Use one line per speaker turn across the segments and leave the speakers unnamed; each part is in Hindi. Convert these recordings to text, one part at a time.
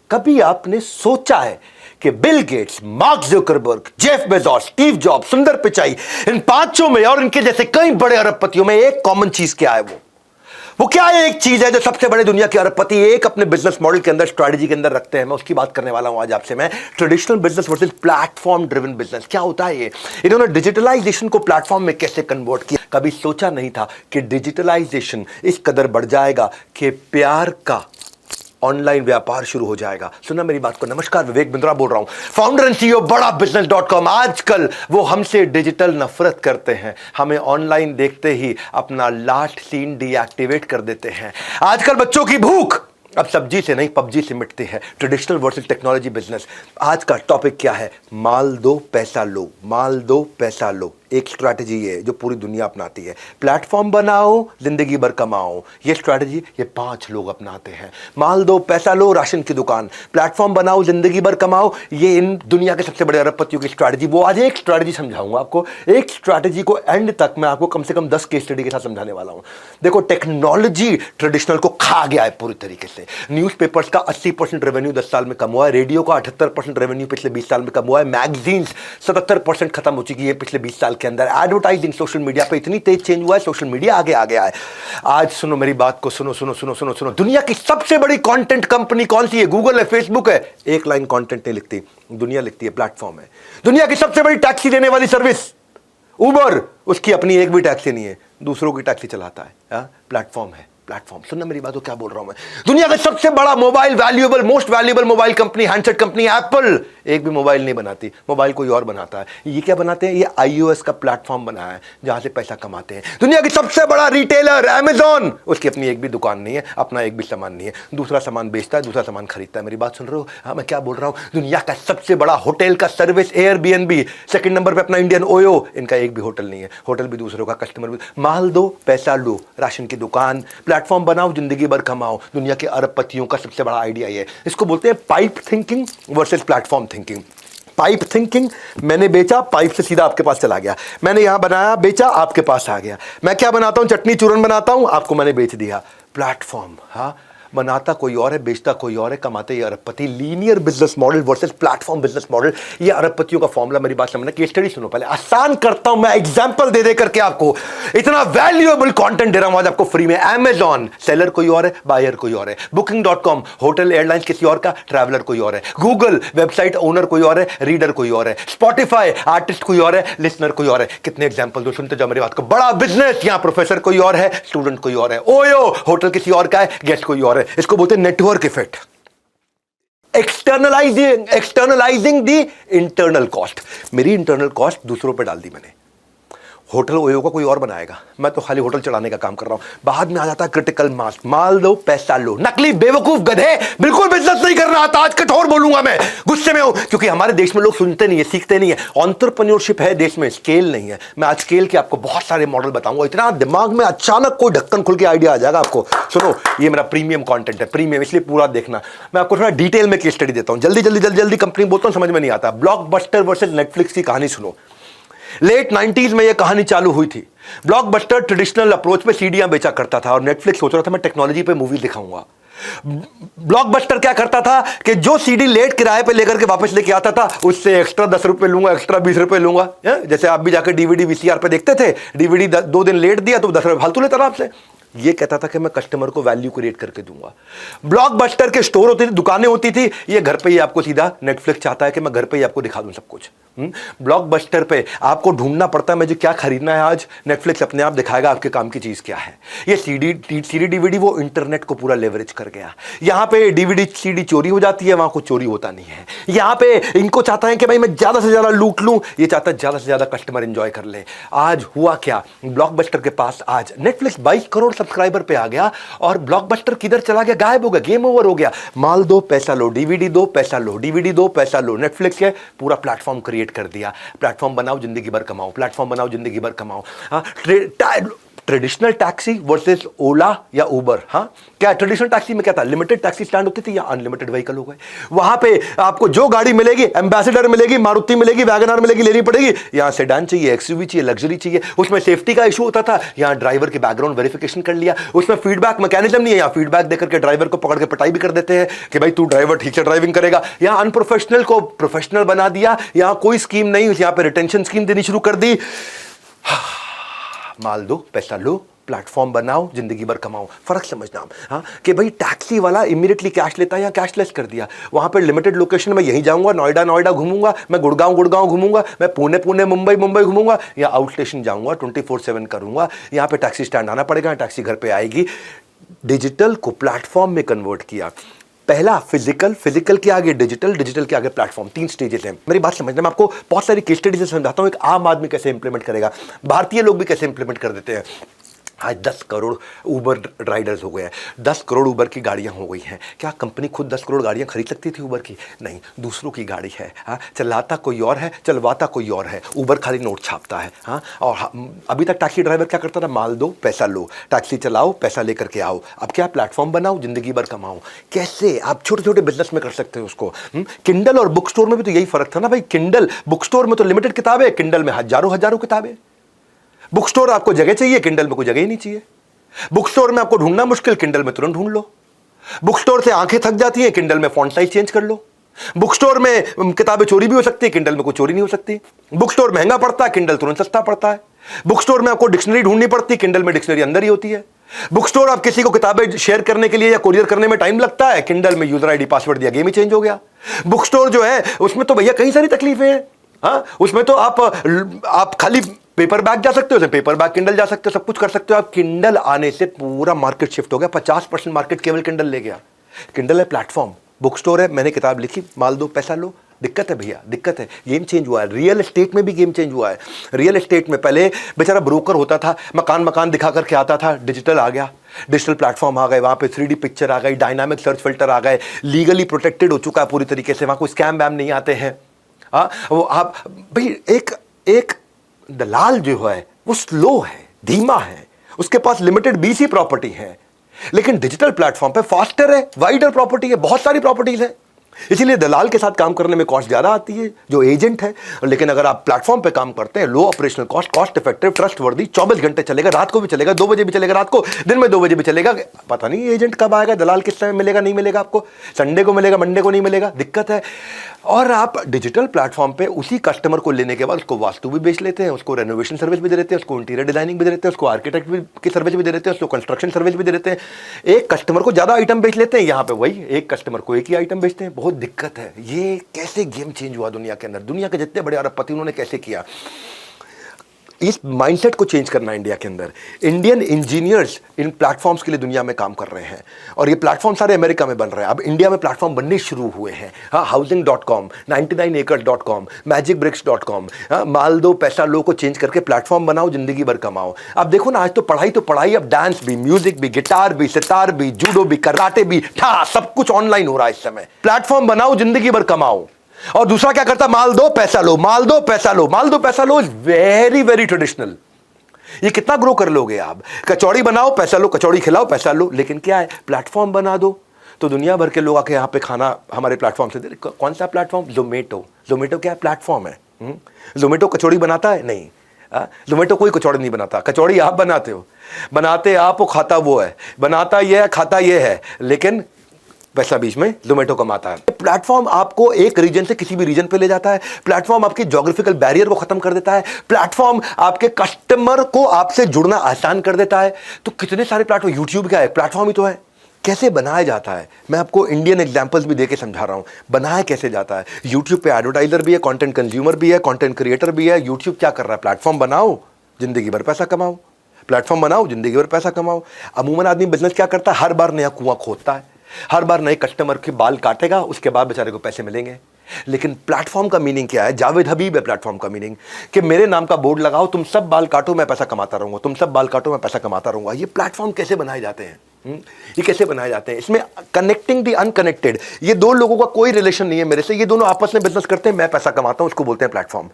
कभी आपने सोचा है कि Bill Gates, mark Zuckerberg, Jeff Bezos, Steve jobs, सुंदर पिचाई, इन पांचों में और इनके जैसे कई बड़े अरबपतियों में एक कॉमन चीज क्या है? वो क्या है? एक चीज है जो सबसे बड़े दुनिया के अरबपति एक अपने बिजनेस मॉडल के अंदर, स्ट्रेटजी के अंदर रखते हैं। मैं उसकी बात करने वाला हूं आज आपसे। मैं traditional business versus platform driven business, क्या होता है ये? इन्होंने डिजिटलाइजेशन को प्लेटफॉर्म में कैसे कन्वर्ट किया। कभी सोचा नहीं था कि डिजिटलाइजेशन इस कदर बढ़ जाएगा कि प्यार का ऑनलाइन व्यापार शुरू हो जाएगा। सुना मेरी बात को। नमस्कार, विवेक बिंद्रा बोल रहा हूं, फाउंडर एंड सीईओ बड़ा बिजनेस.com। आजकल वो हमसे डिजिटल नफरत करते हैं, हमें ऑनलाइन देखते ही अपना लास्ट सीन डीएक्टिवेट कर देते हैं। आजकल बच्चों की भूख अब सब्जी से नहीं पबजी से मिटती है। Traditional versus technology business. आज का टॉपिक क्या है? माल दो पैसा लो, माल दो पैसा लो। एक स्ट्रैटेजी है जो पूरी दुनिया अपनाती है। प्लेटफॉर्म बनाओ, जिंदगी भर कमाओ। ये स्ट्रैटेजी ये 5 लोग अपनाते हैं। माल दो पैसा लो, राशन की दुकान। प्लेटफॉर्म बनाओ, जिंदगी भर कमाओ। ये इन दुनिया के सबसे बड़े अरबपतियों की स्ट्रैटेजी। वो आज एक स्ट्रैटेजी समझाऊंगा आपको। एक स्ट्रैटेजी को एंड तक मैं आपको कम से कम 10 केस स्टडी के साथ समझाने वाला हूं। देखो, टेक्नोलॉजी ट्रेडिशनल को खा गया है पूरी तरीके से। न्यूज़पेपर्स का 80% रेवेन्यू 10 साल में कम हुआ है। रेडियो का 78% रेवेन्यू पिछले 20 साल में कम हुआ है। मैगजीन्स 77% खत्म हो चुकी है पिछले 20 साल के अंदर। एडवर्टाइजिंग सोशल मीडिया पे इतनी तेज चेंज हुआ है, सोशल मीडिया आगे आ गया है। आज सुनो मेरी बात को, सुनो सुनो सुनो सुनो सुनो। दुनिया की सबसे बड़ी कंटेंट कंपनी कौन सी है? गूगल है, फेसबुक है। एक लाइन कंटेंट नहीं लिखती, दुनिया लिखती है, प्लेटफॉर्म है। दुनिया की सबसे बड़ी टैक्सी देने वाली सर्विस उबर, उसकी अपनी एक भी टैक्सी नहीं है, दूसरों की टैक्सी चलाता है। प्लेटफॉर्म है, प्लेटफॉर्म। सुनना मेरी बात को, क्या बोल रहा हूं मैं। दुनिया का सबसे बड़ा mobile valuable, most valuable mobile company, handset company Apple, एक भी मोबाइल नहीं बनाती, मोबाइल कोई और बनाता है। ये क्या बनाते हैं? ये आईओएस का प्लेटफॉर्म बनाया है जहां से पैसा कमाते हैं। दुनिया की सबसे बड़ा रिटेलर अमेज़न, उसकी अपनी एक भी दुकान नहीं है, अपना एक भी सामान नहीं है, दूसरा सामान बेचता है, दूसरा सामान खरीदता है। मेरी बात सुन रहे हो? हाँ, मैं क्या बोल रहा हूं। दुनिया का सबसे बड़ा होटल का सर्विस एयरबीएनबी, सेकंड नंबर पे अपना इंडियन ओयो, इनका एक भी होटल नहीं है, होटल भी दूसरों का, कस्टमर भी। माल दो पैसा लो, राशन की दुकान। प्लेटफॉर्म बनाओ, जिंदगी भर कमाओ। दुनिया के अरबपतियों का सबसे बड़ा आइडिया ये है। इसको बोलते हैं pipe thinking versus platform thinking. Pipe thinking, मैंने बेचा, पाइप से सीधा आपके पास चला गया। मैंने यहां बनाया, बेचा, आपके पास आ गया। मैं क्या बनाता हूं? चटनी चूरन बनाता हूं, आपको मैंने बेच दिया। प्लेटफॉर्म, हाँ, बनाता कोई और है, बेचता कोई और है, कमाते ये अरबपति। Linear business model versus platform business model, ये अरबपतियों का फॉर्मूला। मेरी बात समझना, केस स्टडी सुनो पहले, आसान करता हूं मैं, एग्जांपल दे करके आपको। इतना वैल्यूएबल कंटेंट दे रहा हूं आज आपको फ्री में। अमेज़न, सेलर कोई और है, बायर कोई और है। Booking.com, होटल एयरलाइंस किसी और का, ट्रैवलर कोई और है। गूगल, वेबसाइट ओनर कोई और है, रीडर कोई और है। स्पॉटिफाई, आर्टिस्ट कोई और है, लिसनर कोई और है। कितने एग्जांपल दो, सुनते जाओ मेरी बात को। बड़ा बिजनेस, यहां प्रोफेसर कोई और है, स्टूडेंट कोई और है। ओयो, होटल किसी और का है, गेस्ट कोई और है। इसको बोलते हैं network effect. Externalising the internal cost. मेरी इंटरनल कॉस्ट दूसरों पे डाल दी मैंने। होटल ओयो का कोई और बनाएगा, मैं तो खाली होटल चढ़ाने का काम कर रहा हूं। बाद में आ जाता है क्रिटिकल मास। माल दो पैसा लो। नकली बेवकूफ गधे, बिल्कुल बिजनेस नहीं करना आता। आज कठोर बोलूंगा मैं, गुस्से में हूं, क्योंकि हमारे देश में लोग सुनते नहीं है, सीखते नहीं है। एंटरप्रेन्योरशिप है देश में, स्केल नहीं है। मैं आज स्केल के आपको बहुत सारे मॉडल बताऊंगा। इतना दिमाग में अचानक कोई ढक्कन खुल के आइडिया आ जाएगा आपको। सुनो, ये मेरा प्रीमियम कंटेंट है, प्रीमियम, इसलिए पूरा देखना। मैं आपको थोड़ा डिटेल में केस स्टडी देता हूं। जल्दी जल्दी जल्दी जल्दी कंपनी बोलता हूं, समझ में नहीं आता। ब्लॉकबस्टर वर्सेस नेटफ्लिक्स की कहानी सुनो। लेट 90s में यह कहानी चालू हुई थी। ब्लॉकबस्टर ट्रेडिशनल अप्रोच पे सीडीआं बेचा करता था और नेटफ्लिक्स सोच रहा था मैं टेक्नोलॉजी पे मूवी दिखाऊंगा। ब्लॉकबस्टर क्या करता था कि जो सीडी लेट किराए पे लेकर के वापस लेके आता था, उससे एक्स्ट्रा 10 रुपए लूंगा, एक्स्ट्रा 20 रुपए लूंगा। जैसे आप भी जाकर डीवीडी वीसीआर पे देखते थे, डीवीडी 2 दिन लेट दिया तो 10 रुपए फालतू लेता था आपसे। ये कहता था कि मैं कस्टमर को वैल्यू क्रिएट करके दूंगा। ब्लॉकबस्टर के स्टोर होते थे, दुकानें होती थी, ये घर पे ही आपको सीधा, नेटफ्लिक्स चाहता है कि मैं घर पे ही आपको दिखा दूं सब कुछ। ब्लॉकबस्टर पे आपको ढूंढना पड़ता है मुझे क्या खरीदना है आज, नेटफ्लिक्स अपने आप दिखाएगा आपके काम की चीज क्या है। ये सीडी डीवीडी वो इंटरनेट को पूरा लेवरेज कर गया। यहां पे डीवीडी सीडी चोरी हो जाती है, वहां कुछ चोरी होता नहीं है। यहां पे इनको चाहता है कि भाई मैं ज्यादा से ज्यादा लूट लूं, ये चाहता है ज्यादा से ज्यादा कस्टमर एंजॉय कर ले। आज हुआ क्या, ब्लॉकबस्टर के पास आज नेटफ्लिक्स 22 करोड़ सब्सक्राइबर पे आ गया और ब्लॉकबस्टर किधर चला गया, गायब हो गया, गेम ओवर हो गया। माल दो पैसा लो, डीवीडी दो पैसा लो, डीवीडी दो पैसा लो। नेटफ्लिक्स के पूरा प्लेटफॉर्म क्रिएट कर दिया। प्लेटफॉर्म बनाओ, जिंदगी भर कमाओ। प्लेटफॉर्म बनाओ, जिंदगी भर कमाओ। ट्रेडिशनल टैक्सी वर्सेस ओला या उबर। हाँ, क्या ट्रेडिशनल टैक्सी में क्या था, लिमिटेड टैक्सी स्टैंड होती थी या अनलिमिटेड व्हीकल हो गए। वहां पे आपको जो गाड़ी मिलेगी, एम्बेसडर मिलेगी, मारुति मिलेगी, वैगनआर मिलेगी, लेनी पड़ेगी। यहां सेडान चाहिए, एक्सयूवी चाहिए, लग्जरी चाहिए। उसमें सेफ्टी का इशू होता था, यहां ड्राइवर के बैकग्राउंड वेरिफिकेशन कर लिया। उसमें फीडबैक मैकेनिज्म नहीं है, यहां फीडबैक देकर के ड्राइवर को पकड़ के पिटाई भी कर देते हैं कि भाई तू ड्राइवर ठीक से ड्राइविंग करेगा। यहां अनप्रोफेशनल को प्रोफेशनल बना दिया। यहां कोई स्कीम नहीं, यहां पे रिटेंशन स्कीम देनी शुरू कर दी। माल दो, पैसा लो, प्लेटफॉर्म बनाओ, जिंदगी भर कमाओ। फर्क समझना आप। हाँ, कि भाई टैक्सी वाला इमीडिएटली कैश लेता है या कैशलेस कर दिया। वहां पे लिमिटेड लोकेशन में यहीं जाऊंगा, नोएडा घूमूंगा, मैं गुड़गांव घूमूंगा, मैं पुणे मुंबई घूमूंगा, या आउट स्टेशन जाऊंगा, 24/7 करूंगा। यहां पे टैक्सी स्टैंड आना पड़ेगा, टैक्सी घर पे आएगी। डिजिटल को प्लेटफॉर्म में कन्वर्ट किया। पहला फिजिकल के आगे डिजिटल के आगे प्लेटफॉर्म। 3 स्टेजेस हैं। मेरी बात समझना, मैं आपको बहुत सारी केस स्टडी से समझाता हूं, एक आम आदमी कैसे इंप्लीमेंट करेगा, भारतीय लोग भी कैसे इंप्लीमेंट कर देते हैं। आज 10 करोड़ ऊबर राइडर्स हो गए हैं, 10 करोड़ ऊबर की गाड़ियां हो गई हैं। क्या कंपनी खुद 10 करोड़ गाड़ियां खरीद सकती थी ऊबर की? नहीं, दूसरों की गाड़ी है। हाँ, चलाता कोई और है, चलवाता कोई और है। ऊबर खाली नोट छापता है। हाँ, और अभी तक टैक्सी ड्राइवर क्या करता था, माल दो पैसा लो, टैक्सी चलाओ पैसा लेकर के आओ। अब क्या, प्लेटफॉर्म बनाओ, जिंदगी भर कमाओ। कैसे आप छोटे छोटे बिजनेस में कर सकते हो उसको। किंडल और बुक स्टोर में भी तो यही फर्क था ना भाई। किंडल बुक स्टोर में तो लिमिटेड किताबें, किंडल में हजारों किताबें। बुक स्टोर आपको जगह चाहिए, किंडल में कोई जगह ही नहीं चाहिए। बुक स्टोर में आपको ढूंढना मुश्किल, किंडल में तुरंत ढूंढ लो। बुक स्टोर से आंखें थक जाती हैं, किंडल में फॉन्ट साइज चेंज कर लो। बुक स्टोर में किताबें चोरी भी हो सकती है, किंडल में कोई चोरी नहीं हो सकती। बुक स्टोर महंगा पड़ता है, किंडल तुरंत सस्ता पड़ता है। बुक स्टोर में आपको डिक्शनरी ढूंढनी पड़ती है, किंडल में डिक्शनरी अंदर ही होती है। बुक स्टोर आप किसी को किताबें शेयर करने के लिए या कोरियर करने में टाइम लगता है, किंडल में यूजर आईडी पासवर्ड दिया, गेम ही चेंज हो गया। बुक स्टोर जो है उसमें तो भैया कई सारी तकलीफें हैं। हाँ, उसमें तो आप खाली पेपर बैग जा सकते हो, पेपर बैग किंडल जा सकते हो, सब कुछ कर सकते हो आप। किंडल आने से पूरा मार्केट शिफ्ट हो गया, 50% मार्केट केवल किंडल ले गया। किंडल है प्लेटफॉर्म, बुक स्टोर है, मैंने किताब लिखी, माल दो पैसा लो। दिक्कत है भैया, दिक्कत है। गेम चेंज हुआ है, रियल एस्टेट में भी गेम चेंज हुआ है। रियल एस्टेट में पहले बेचारा ब्रोकर होता था, मकान दिखा करके आता था, डिजिटल आ गया, डिजिटल प्लेटफॉर्म आ गए, वहां पे 3D पिक्चर आ गई, डायनामिक सर्च फिल्टर आ गए, लीगली प्रोटेक्टेड हो चुका है पूरी तरीके से, वहां कोई स्कैम वैम नहीं आते हैं। हाँ, वो आप भाई एक दलाल जो है वो स्लो है, धीमा है, उसके पास लिमिटेड BC प्रॉपर्टी है। लेकिन डिजिटल प्लेटफॉर्म पे फास्टर है, वाइडर प्रॉपर्टी है, बहुत सारी प्रॉपर्टीज है। इसीलिए दलाल के साथ काम करने में कॉस्ट ज्यादा आती है जो एजेंट है। लेकिन अगर आप प्लेटफॉर्म पे काम करते हैं, low operational cost, cost effective, trust worthy, 24 घंटे चलेगा, रात को भी चलेगा, 2 बजे भी चलेगा, रात को, दिन में 2 बजे भी चलेगा। पता नहीं एजेंट कब आएगा, दलाल किस समय मिलेगा, नहीं मिलेगा आपको, संडे को मिलेगा, मंडे को नहीं मिलेगा, दिक्कत है। और आप डिजिटल प्लेटफॉर्म पे उसी कस्टमर को लेने के बाद उसको वास्तु भी बेच लेते हैं, उसको रेनोवेशन सर्विस भी दे देते हैं, उसको इंटीरियर डिजाइनिंग भी दे देते हैं, उसको आर्किटेक्ट की सर्विस भी दे देते हैं, उसको कंस्ट्रक्शन सर्विस भी दे देते हैं। एक कस्टमर को ज्यादा आइटम बेच लेते हैं, यहाँ पे वही एक कस्टमर को एक ही आइटम बेचते हैं। बहुत दिक्कत है। ये कैसे गेम चेंज हुआ दुनिया के अंदर, दुनिया के जितने बड़े अरबपति उन्होंने कैसे किया। इस माइंडसेट को चेंज करना इंडिया के अंदर। इंडियन इंजीनियर्स इन प्लेटफॉर्म्स के लिए दुनिया में काम कर रहे हैं और ये प्लेटफॉर्म सारे अमेरिका में बन रहे हैं। अब इंडिया में प्लेटफॉर्म बनने शुरू हुए हैं। हाँ, housing.com, 99acres.com, magicbricks.com, माल दो पैसा लो को चेंज करके प्लेटफॉर्म बनाओ, जिंदगी भर कमाओ। अब देखो ना, आज तो पढ़ाई, अब डांस भी, म्यूजिक भी, गिटार भी, सितार भी, जूडो भी, कराटे भी, सब कुछ ऑनलाइन हो रहा है इस समय। प्लेटफॉर्म बनाओ, जिंदगी भर कमाओ। और दूसरा क्या करता, माल दो पैसा लो, माल दो पैसा लो, माल दो पैसा लो इज वेरी वेरी ट्रेडिशनल। ये कितना ग्रो कर लोगे आप। कचौड़ी बनाओ पैसा लो, कचौड़ी खिलाओ पैसा लो। लेकिन क्या है, प्लेटफॉर्म बना दो तो दुनिया भर के लोग आके यहाँ पे खाना हमारे प्लेटफॉर्म से दे। कौन सा प्लेटफॉर्म? जोमेटो क्या है, प्लेटफॉर्म है। जोमेटो कचौड़ी बनाता है? नहीं, जोमेटो कोई कचौड़ी नहीं बनाता। कचौड़ी आप बनाते हो, बनाते आप हो, खाता वो है, बनाता ये है, खाता ये है, लेकिन पैसा बीच में जोमेटो कमाता है। प्लेटफॉर्म आपको एक रीजन से किसी भी रीजन पे ले जाता है। प्लेटफॉर्म आपके ज्योग्राफिकल बैरियर को खत्म कर देता है। प्लेटफॉर्म आपके कस्टमर को आपसे जुड़ना आसान कर देता है। तो कितने सारे प्लेटफॉर्म, यूट्यूब क्या है, प्लेटफॉर्म ही तो है। कैसे बनाया जाता है, मैं आपको इंडियन एग्जांपल्स भी देके समझा रहा हूं, बनाया कैसे जाता है। यूट्यूब पे एडवर्टाइजर भी है, कंटेंट कंज्यूमर भी है, कंटेंट क्रिएटर भी है। यूट्यूब क्या कर रहा है, प्लेटफॉर्म बनाओ, जिंदगी भर पैसा कमाओ। प्लेटफॉर्म बनाओ, जिंदगी भर पैसा कमाओ। अमूमन आदमी बिजनेस क्या करता है, हर बार नया कुआं खोदता है, हर बार नए कस्टमर के बाल काटेगा, उसके बाद बेचारे को पैसे मिलेंगे। लेकिन प्लेटफॉर्म का मीनिंग क्या है, जावेद हबीब है प्लेटफॉर्म का मीनिंग, कि मेरे नाम का बोर्ड लगाओ, तुम सब बाल काटो, मैं पैसा कमाता रहूंगा, तुम सब बाल काटो, मैं पैसा कमाता रहूंगा। ये प्लेटफॉर्म कैसे बनाए जाते हैं, ये कैसे बनाए जाते हैं? इसमें कनेक्टिंग द अनकनेक्टेड, ये दो लोगों का कोई रिलेशन नहीं है मेरे से, ये दोनों आपस में बिजनेस करते हैं, मैं पैसा कमाता हूं, उसको बोलते हैं प्लेटफॉर्म।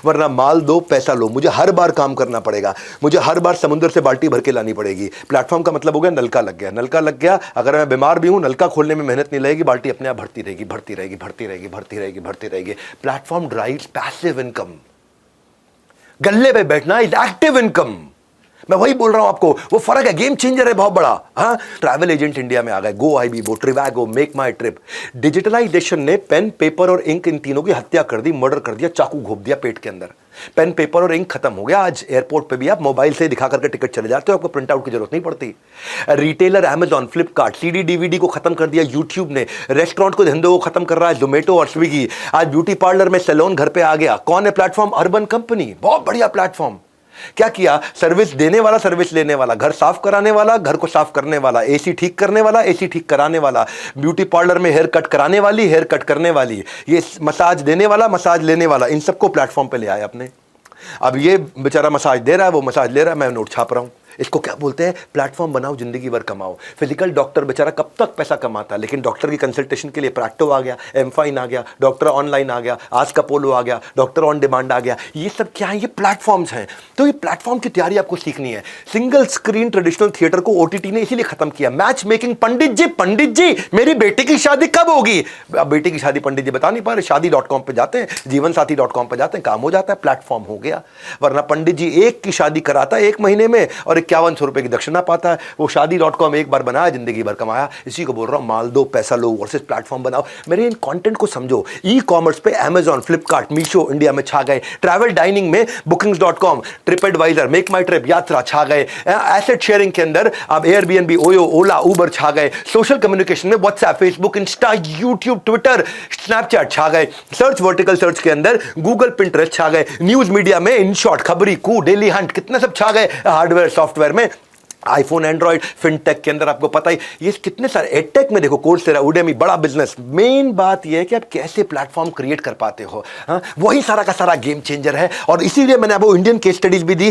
वरना माल दो पैसा लो। मुझे हर बार काम करना पड़ेगा, मुझे हर बार समुद्र से बाल्टी भर के लानी पड़ेगी। प्लेटफॉर्म का मतलब हो गया नलका लग गया, नलका लग गया, अगर मैं बीमार भी हूं नलका खोलने में मेहनत नहीं लगेगी, बाल्टी अपने आप भरती रहेगी, भरती रहेगी, भरती रहेगी, भरती रहेगी, भरती रहेगी। Platform drives passive income. गल्ले पे बैठना इज एक्टिव इनकम। मैं वही बोल रहा हूं आपको, वो फर्क है, गेम चेंजर है बहुत बड़ा। हाँ, ट्रैवल एजेंट इंडिया में आ गए, गो आईबीबो, ट्रिवैगो, मेक माई ट्रिप। डिजिटलाइजेशन ने पेन, पेपर और इंक इन तीनों की हत्या कर दी, मर्डर कर दिया, चाकू घोप दिया पेट के अंदर। पेन, पेपर और इंक खत्म हो गया। आज एयरपोर्ट पे भी आप मोबाइल से दिखा करके टिकट चले जाते हो, आपको प्रिंट आउट की जरूरत नहीं पड़ती। Retailer Amazon, Flipkart, CD DVD को खत्म कर दिया यूट्यूब ने। रेस्टोरेंट को धंधे को खत्म कर रहा है जोमेटो और स्विगी। आज ब्यूटी पार्लर में सैलून घर पे आ गया। कौन है प्लेटफॉर्म? अर्बन कंपनी, बहुत बढ़िया प्लेटफॉर्म। क्या किया? सर्विस देने वाला, सर्विस लेने वाला, घर साफ कराने वाला, घर को साफ करने वाला, एसी ठीक करने वाला, एसी ठीक कराने वाला, ब्यूटी पार्लर में हेयर कट कराने वाली, हेयर कट करने वाली, ये मसाज देने वाला, मसाज लेने वाला, इन सबको प्लेटफॉर्म पे ले आए अपने। अब ये बेचारा मसाज दे रहा है, वो मसाज ले रहा है, मैं नोट छाप रहा हूं। इसको क्या बोलते हैं? प्लेटफॉर्म बनाओ, जिंदगी भर कमाओ। फिजिकल डॉक्टर बेचारा कब तक पैसा कमाता है, लेकिन डॉक्टर की कंसल्टेशन के लिए प्रैक्टो आ गया, एमफाइन आ गया, डॉक्टर ऑनलाइन आ गया, आज का पोलो आ गया, डॉक्टर ऑन डिमांड आ गया। ये सब क्या है? ये प्लेटफॉर्म्स हैं। तो ये प्लेटफॉर्म की तैयारी आपको सीखनी है। सिंगल स्क्रीन ट्रेडिशनल थिएटर को ओटीटी ने इसीलिए खत्म किया। मैच मेकिंग, पंडित जी मेरी बेटी की शादी कब होगी? अब बेटी की शादी पंडित जी बता नहीं पा रहे, शादी.com पे जाते हैं, जीवनसाथी.com पे जाते हैं, काम हो जाता है, प्लेटफॉर्म हो गया। वरना पंडित जी एक की शादी कराता है 1 महीने में और 5100 रुपए की दक्षिणा पाता है। वो शादी.com एक बार बनाया, जिंदगी भर कमाया। इसी को बोल रहा हूं, माल दो पैसा लो वर्सेस प्लेटफॉर्म बनाओ। मेरे इन कंटेंट को समझो। ई कॉमर्स पे अमेजॉन, फ्लिपकार्ट, मीशो इंडिया में छा गए। ट्रैवल डाइनिंग में बुकिंग्स.com, ट्रिप एडवाइजर, मेक माई ट्रिप, यात्रा छा गए। एसेट शेयरिंग के अंदर आप एयरबीएनबी, ओयो, ओला, उबर छा गए। सोशल कम्युनिकेशन में WhatsApp, Facebook, Insta, YouTube, Twitter, Snapchat छा गए। सर्च, वर्टिकल सर्च के अंदर गूगल, पिंटरेस्ट छा गए। न्यूज मीडिया में इन शॉर्ट, खबरी, कू, डेली हंट, कितने सब छा गए। हार्डवेयर, सॉफ्टवेयर में आईफोन, एंड्रॉइड, फिनटेक के अंदर आपको पता ही, ये कितने सारे, एडटेक में देखो, कोर्सेरा, उडेमी, बड़ा बिजनेस। मेन बात ये है कि आप कैसे प्लेटफॉर्म क्रिएट कर पाते हो। हाँ, वही सारा का सारा गेम चेंजर है। और इसीलिए मैंने आपको इंडियन केस स्टडीज भी दी।